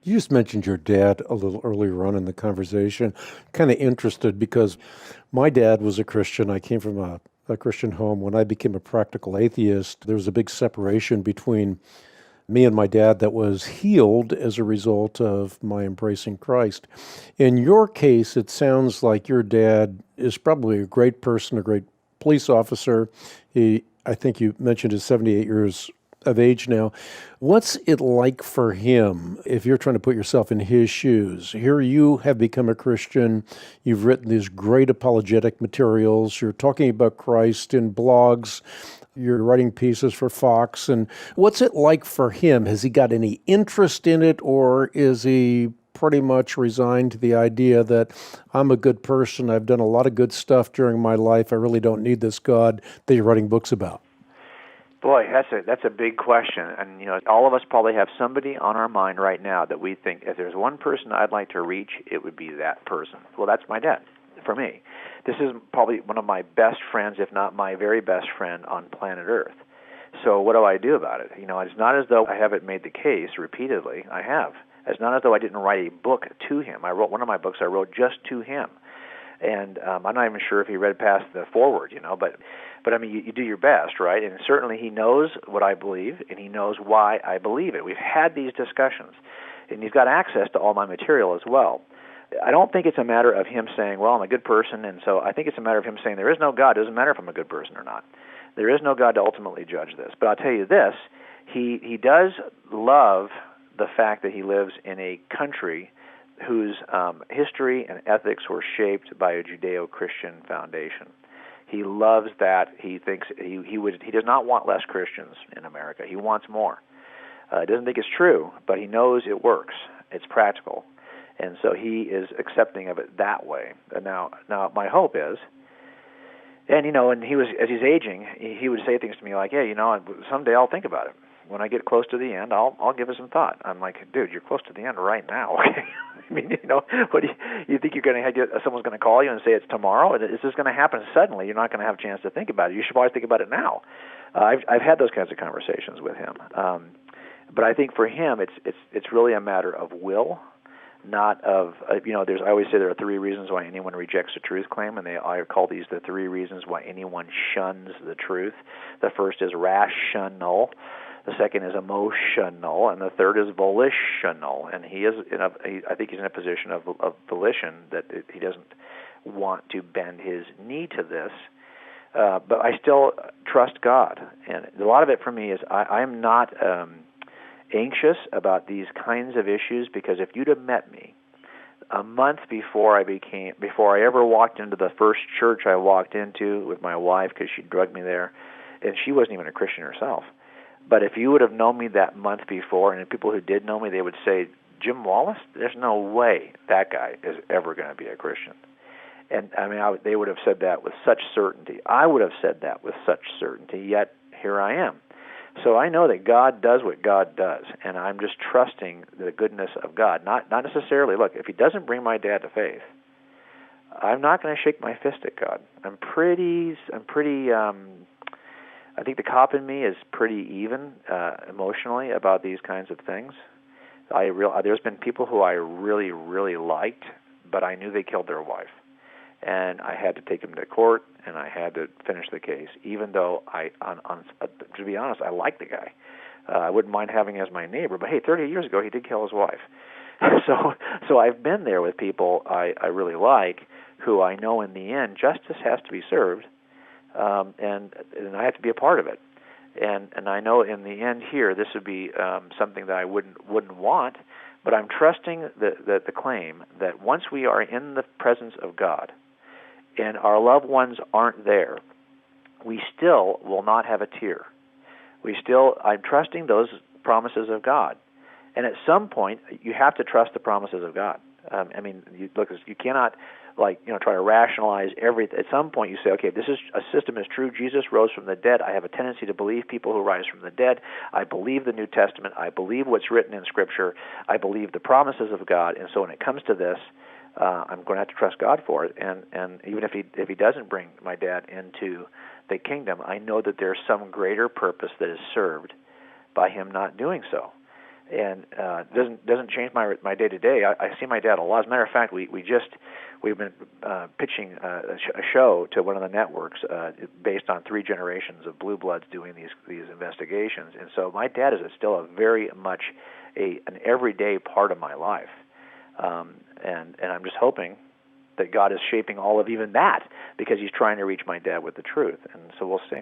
You just mentioned your dad a little earlier on in the conversation. Kind of interested because my dad was a Christian. I came from a Christian home. When I became a practical atheist, there was a big separation between me and my dad that was healed as a result of my embracing Christ. In your case, it sounds like your dad is probably a great person, a great police officer. I think you mentioned is 78 years of age now. What's it like for him if you're trying to put yourself in his shoes? Here you have become a Christian. You've written these great apologetic materials. You're talking about Christ in blogs. You're writing pieces for Fox. And what's it like for him? Has he got any interest in it, or is he pretty much resigned to the idea that I'm a good person, I've done a lot of good stuff during my life, I really don't need this God that you're writing books about? Boy, that's a big question, and all of us probably have somebody on our mind right now that we think if there's one person I'd like to reach, it would be that person. Well, that's my dad. For me, this is probably one of my best friends, if not my very best friend on planet Earth. So what do I do about it? It's not as though I haven't made the case repeatedly. I have. It's not as though I didn't write a book to him. I wrote one of my books. I wrote just to him. And I'm not even sure if he read past the foreword, but I mean, you do your best, right? And certainly he knows what I believe, and he knows why I believe it. We've had these discussions, and he's got access to all my material as well. I don't think it's a matter of him saying, well, I'm a good person, and so I think it's a matter of him saying there is no God. It doesn't matter if I'm a good person or not. There is no God to ultimately judge this. But I'll tell you this, he does love the fact that he lives in a country whose history and ethics were shaped by a Judeo-Christian foundation. He loves that. He thinks he does not want less Christians in America. He wants more. He doesn't think it's true, but he knows it works. It's practical, and so he is accepting of it that way. And now my hope is, and and as he's aging, he would say things to me like, "Yeah, someday I'll think about it. When I get close to the end, I'll give it some thought." I'm like, "Dude, you're close to the end right now." I mean, what do you think you're going to get? Someone's going to call you and say it's tomorrow? Is this going to happen suddenly? You're not going to have a chance to think about it. You should probably think about it now. I've had those kinds of conversations with him, but I think for him, it's really a matter of will, not of There's I always say there are three reasons why anyone rejects a truth claim, and I call these the three reasons why anyone shuns the truth. The first is rational. The second is emotional, and the third is volitional. And I think he's in a position of volition that he doesn't want to bend his knee to this. But I still trust God, and a lot of it for me is I'm not anxious about these kinds of issues, because if you'd have met me a month before I ever walked into the first church I walked into with my wife, because she drugged me there, and she wasn't even a Christian herself. But if you would have known me that month before, and the people who did know me, they would say, Jim Wallace, there's no way that guy is ever going to be a Christian. And I mean, they would have said that with such certainty. I would have said that with such certainty, yet here I am. So I know that God does what God does, and I'm just trusting the goodness of God. Not necessarily, look, if he doesn't bring my dad to faith, I'm not going to shake my fist at God. I think the cop in me is pretty even emotionally about these kinds of things. There's been people who I really, really liked, but I knew they killed their wife. And I had to take them to court, and I had to finish the case, even though to be honest, I liked the guy. I wouldn't mind having him as my neighbor, but hey, 30 years ago, he did kill his wife. So I've been there with people I really like, who I know in the end justice has to be served, and I have to be a part of it. And I know in the end here, this would be something that I wouldn't want, but I'm trusting the claim that once we are in the presence of God and our loved ones aren't there, we still will not have a tear. I'm trusting those promises of God. And at some point, you have to trust the promises of God. You cannot try to rationalize everything. At some point, you say, okay, this is a system is true. Jesus rose from the dead. I have a tendency to believe people who rise from the dead. I believe the New Testament. I believe what's written in Scripture. I believe the promises of God. And so when it comes to this, I'm going to have to trust God for it. And even if he doesn't bring my dad into the kingdom, I know that there's some greater purpose that is served by him not doing so. and doesn't change my day to day. I see my dad a lot. As a matter of fact, we've been pitching a show to one of the networks based on 3 generations of blue bloods doing these investigations, and so my dad is still a very much an everyday part of my life, and I'm just hoping that God is shaping all of even that, because He's trying to reach my dad with the truth, and so we'll see.